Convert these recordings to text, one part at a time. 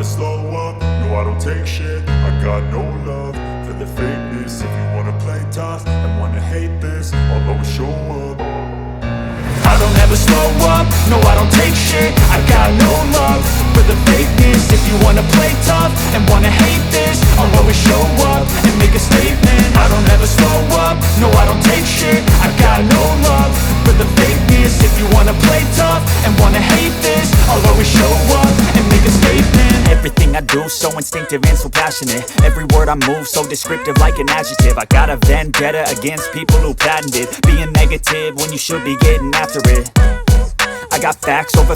slow up, no I don't take shit. I got no love for the fakeness. If you wanna play tough and wanna hate this, I'll always show up. I don't ever slow up, no I don't take shit. I got no love for the fakeness. If you wanna play tough and wanna hate this, I'll always show up and make a statement. I don't ever slow up, no I don't take shit. I got no love for the fakeness. If you wanna play tough and wanna hate this, I'll always show up and make a statement. Everything I do so instinctive and so passionate. Every word I move so descriptive like an adjective. I got a vendetta against people who patented being negative when you should be getting after it. I got facts over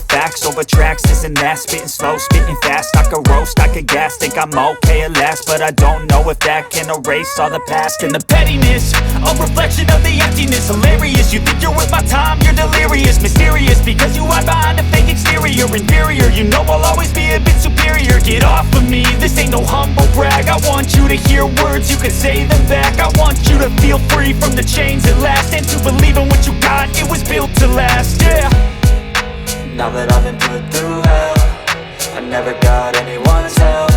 tracks, this and that. Spitting slow, spitting fast, I could roast, I could gas. Think I'm okay at last, but I don't know if that can erase all the past. And the pettiness, a reflection of the emptiness. Hilarious, you think you're worth my time, you're delirious. Mysterious, because you hide behind a fake exterior. Inferior, you know I'll always be a bit superior. Get off of me, this ain't no humble brag. I want you to hear words, you can say them back. I want you to feel free from the chains at last, and to believe in what you got, it was built to last, yeah. Now that I've been put through hell, I never got anyone's help.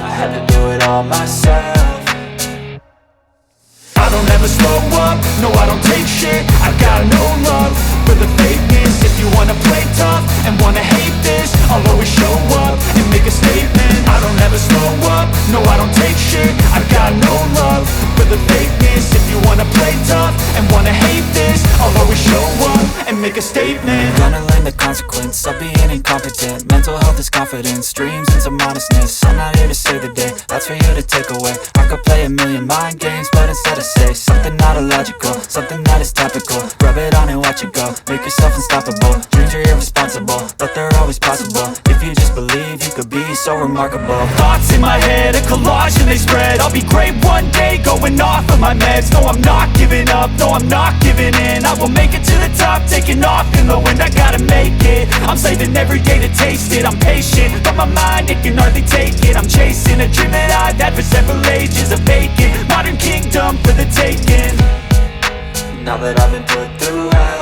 I had to do it all myself. I don't ever slow up, no I don't take shit. I got no love for the fakeness. If you wanna play tough and wanna hate this, I'll always show up and make a statement. I don't ever slow up, no I don't take shit. I got no love for the fakeness. If you wanna play tough and wanna hate this, I'll always show up and make a statement. Gonna learn the consequence of being incompetent. Mental health is confidence, dreams and some honestness. I'm not here to save the day, that's for you to take away. I could play a million mind games, but instead I say something not illogical, something that is topical. Rub it on and watch it go, make yourself unstoppable. Dreams are irresponsible, but they're always possible. If you just believe, you could be so remarkable. Thoughts in my head, a collage and they spread. I'll be great one day, going off of my meds. No, I'm not giving up, no, I'm not giving in. I will make it to the top, taking off in the wind. I gotta make it, I'm saving every day to taste it. I'm patient, but my mind, it can hardly take it. I'm chasing a dream that I've had for several ages. A vacant, modern kingdom for the taking. Now that I've been put through hell,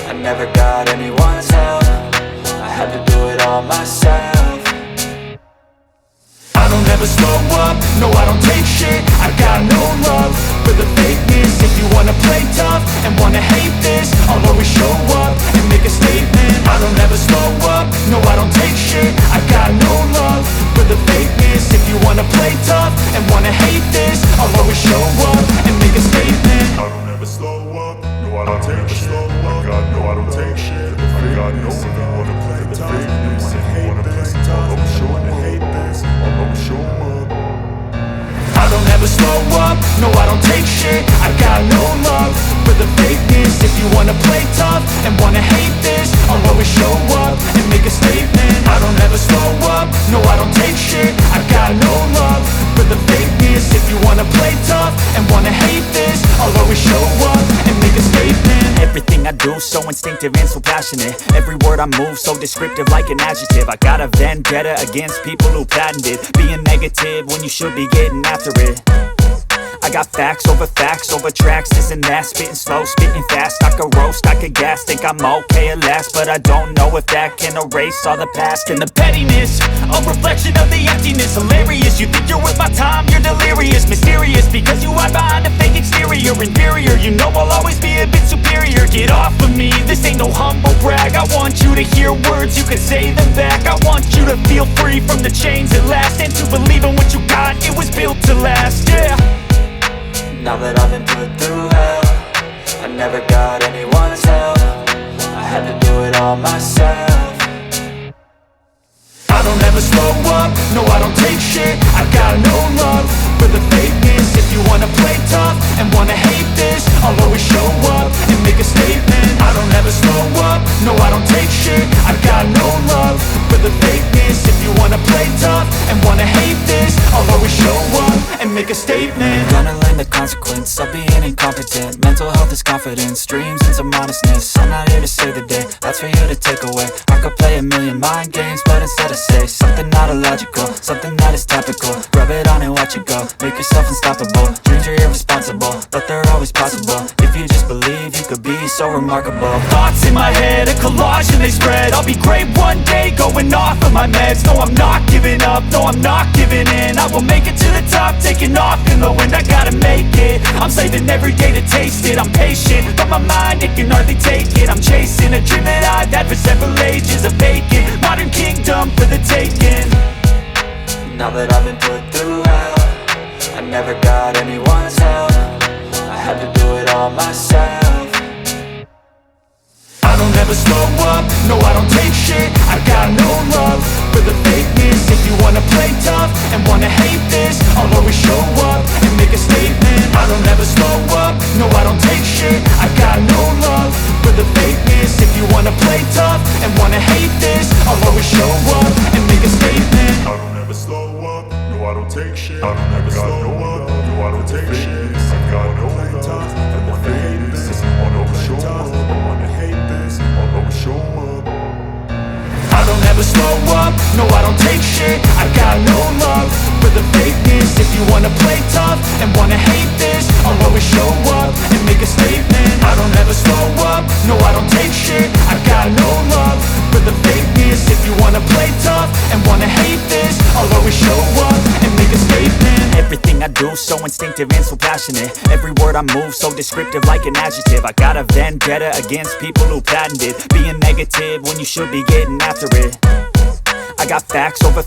I never got anyone's help. I had to do it all myself. I don't ever slow up, no I don't take shit. I got no love for the fakeness. If you wanna play tough and wanna hate this, I'll always show up and make a statement. I don't ever slow up, no I don't take shit. I got no love for the fakeness. If you wanna play tough and wanna hate this, I'll always show up and make a statement. I don't ever slow up, no I don't take shit. I got no, I don't take shit. I got no, if you wanna play tough and wanna hate this, I'll always show up and hate this. I'll always show up. I don't ever slow up, no I don't take shit. I got no love for the fakeness. If you wanna play tough and wanna hate this, I'll always show up and make a statement. I don't ever slow up, no I don't take shit. I got no love for the fakeness. If you wanna play tough and wanna hate this, I'll always show up and make a statement. Everything I do so instinctive and so passionate. Every word I move so descriptive like an adjective. I got a vendetta against people who patented being negative when you should be getting after it. I got facts over tracks, this and that. Spitting slow, spitting fast, I could roast, I could gas. Think I'm okay at last, but I don't know if that can erase all the past. And the pettiness, a reflection of the emptiness. Hilarious, you think you're worth my time, you're delirious. Mysterious, because you hide behind a fake exterior. Inferior, you know I'll always be a bit superior. Get off of me, this ain't no humble brag. I want you to hear words, you can say them back. I want you to feel free from the chains at last, and to believe in what you got, it was built to last, yeah. Now that I've been put through hell, I never got anyone's help. I had to do it all myself. I don't ever slow up, no I don't take shit. I got no love for the fakeness. If you wanna play tough and wanna hate this, I'll always show up and make a statement. I don't ever slow up, no I don't take shit. I got no love for the fakeness. If you wanna play tough and wanna hate this, I'll always show up and make a statement. Gonna learn the consequence of being incompetent. Mental health is confidence, dreams and some honestness. I'm not here to save the day, that's for you to take away. I could play a million mind games, but instead I say something not illogical, something that is topical. Rub it on and watch it go, make yourself unstoppable. Dreams are irresponsible, but they're always possible. If you just believe, you could be so remarkable. Thoughts in my head, a collage and they spread. I'll be great one day, going off of my meds. No, I'm not giving I'm not giving in. I will make it to the top, taking off in the wind. I gotta make it, I'm saving every day to taste it. I'm patient, but my mind, it can hardly take it. I'm chasing a dream that I've had for several ages. A vacant, modern kingdom for the taking. Now that I've been put through hell, I never got anyone's help. I had to do it all myself. I don't ever slow up, no I don't take shit. I got no love for the fakeness. If you wanna play tough and wanna hate this, I'll always show up and make a statement. I don't ever slow up, no I don't take shit. I got no love for the fakeness. If you wanna play tough and wanna hate this, I'll always show up and make a statement. I don't ever slow up, no I don't take shit. I don't ever slow up, no I don't take shit. I got no love and wanna hate this, I'll always show up. I wanna hate this, I'll always show up. I don't ever slow up, no I don't take shit. I got no love for the fakeness. If you wanna play tough and wanna hate this, I'll always show up and make a statement. I don't ever slow up, no I don't take shit. I got no love for the fakeness. If you wanna play tough and wanna hate this, I'll always show up and make a statement. Everything I do so instinctive and so passionate. Every word I move so descriptive like an adjective. I got a vendetta against people who patented being negative when you should be getting after it. I got facts over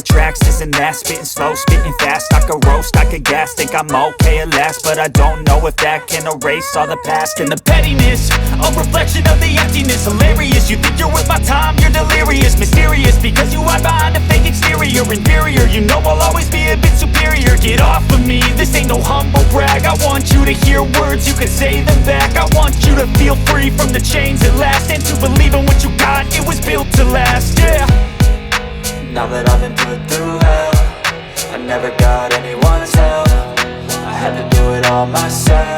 tracks, this and that. Spitting slow, spitting fast. I could roast, I could gas. Think I'm okay at last, but I don't know if that can erase all the past. And the pettiness, a reflection of the emptiness. Hilarious, you think you're worth my time, you're delirious. Mysterious, because you hide behind a fake exterior. Inferior, you know I'll always be a bit superior. Get off of me, this ain't no humble brag. I want you to hear words, you can say them back. I want you to feel free from the chains at last, and to believe in what you got, it was built to last, yeah. Now that I've been put through hell, I never got anyone's help. I had to do it all myself.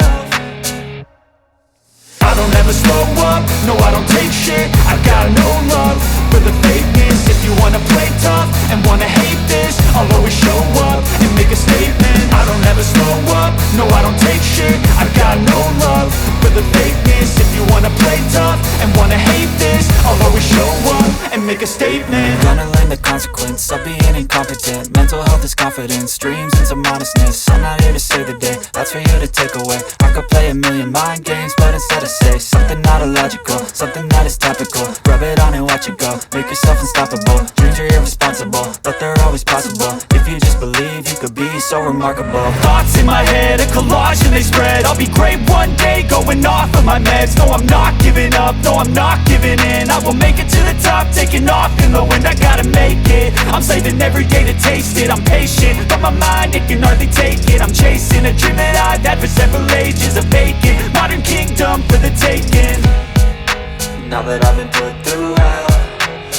I don't ever slow up, no I don't take shit. I got no love for the fakeness. If you wanna play tough and wanna hate this, I'll always show up and make a statement. I don't ever slow up, no I don't take shit. I got no love for the fakeness. If you wanna play tough and wanna hate this, I'll always show up and make a statement. Gonna learn the consequence of being incompetent. Mental health is confidence, dreams into modestness. I'm not here to save the day, that's for you to take away. I could play a million mind games, but instead I say something not illogical, something that is topical. Rub it on and watch it go, make yourself unstoppable. Dreams are irresponsible, but they're always possible. If you just believe, you could be so remarkable. Thoughts in my head, a collage and they spread. I'll be great one day, going off of my meds. No, I'm not giving up, no, I'm not giving in. I will make it to the top, taking off in the wind. I gotta make it, I'm saving every day to taste it. I'm patient, but my mind, it can hardly take it. I'm chasing a dream that I've had for several ages. A vacant, modern kingdom for the taking. Now that I've been put through hell,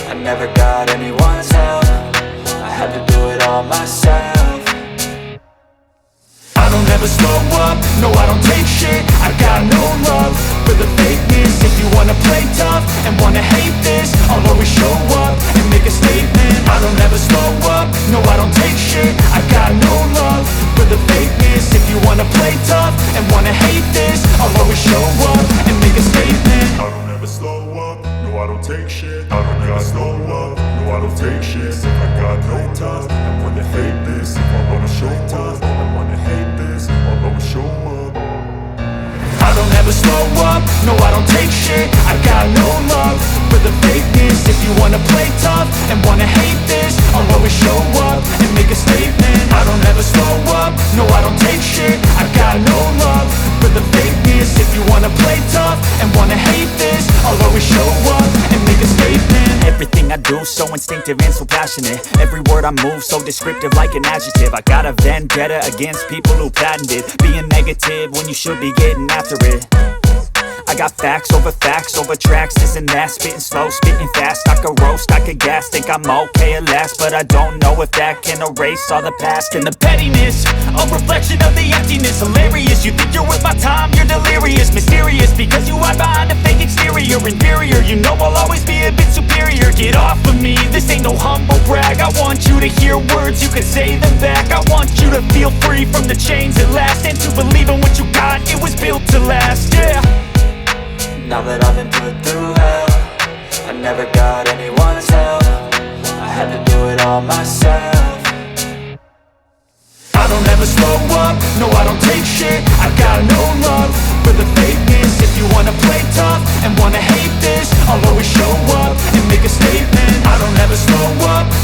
I never got anyone's help. I had to do it all myself. I don't ever slow up, no I don't take shit. I got no love for the fakeness. If you wanna play tough and wanna hate this, I'll always show up and make a statement. I don't ever slow up, no I don't take shit. I got no love for the fakeness. If you wanna play tough and wanna hate this, I'll always show up and make a statement. I don't ever slow up, no I don't take shit. I don't ever slow up, no I don't take shit. I got no tough and wanna hate this. If I wanna show tough and wanna hate this, I'll always show up. I don't ever slow up, no I don't take shit. I got no love for the fakeness. If you wanna play tough and wanna hate this, I'll always show up and make a statement. I don't ever slow up, no I don't take shit. I got no love for the fakeness. If you wanna play tough and wanna hate this, I'll always show up and make a statement. Everything I do so instinctive and so passionate. Every word I move so descriptive like an adjective. I got a vendetta against people who patented being negative when you should be getting after it. I got facts over tracks, this and that. Spitting slow, spitting fast. I could roast, I could gas. Think I'm okay at last, but I don't know if that can erase all the past. And the pettiness, a reflection of the emptiness. Hilarious, you think you're worth my time, you're delirious. Mysterious, because you hide behind a fake exterior. Inferior, you know I'll always be a bit superior. Get off of me, this ain't no humble brag. I want you to hear words, you can say them back. I want you to feel free from the chains at last, and to believe in what you got, it was built to last, yeah. Now that I've been put through hell, I never got anyone's help. I had to do it all myself.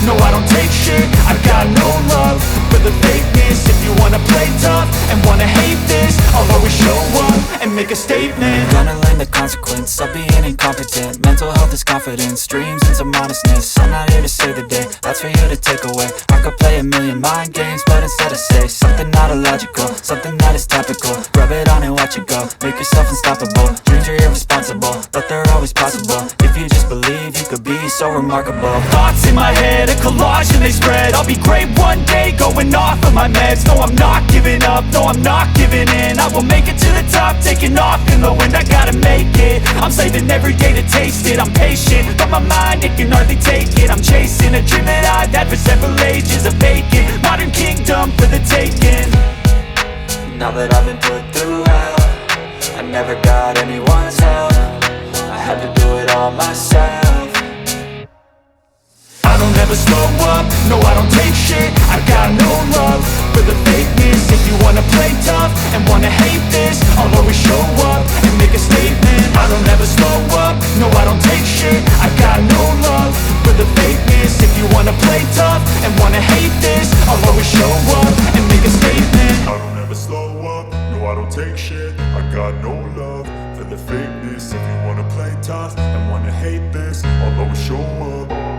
no I don't take shit. I got no love for the fakeness. If you wanna play tough and wanna hate this, I'll always show up and make a statement. Gonna learn the consequence of being incompetent. Mental health is confidence, dreams and some honestness. I'm not here to save the day, that's for you to take away. I could play a million mind games, but instead I say something not illogical, something that is topical. Rub it on and watch it go, make yourself unstoppable. Dreams are irresponsible, but they're always possible. If you just believe, you could be so remarkable. Thoughts in my head, a collage and they spread. I'll be great one day, going off of my meds. No, I'm not giving up, no, I'm not giving in. I will make it to the top, taking off in the wind. I gotta make it, I'm saving every day to taste it. I'm patient, but my mind, it can hardly take it. I'm chasing a dream that I've had for several ages. A vacant, modern kingdom for the taking. Now that I've been put through hell, I never got anyone's help. I had to do it all myself. I don't ever slow up, no I don't take shit. I got no love for the fakeness. If you wanna play tough and wanna hate this, I'll always show up and make a statement. I don't ever slow up, no I don't take shit. I got no love for the fakeness. If you wanna play tough and wanna hate this, I'll always show up and make a statement. I don't ever slow up, no I don't take shit. I got no love for the fakeness. If you wanna play tough and wanna hate this, I'll always show up.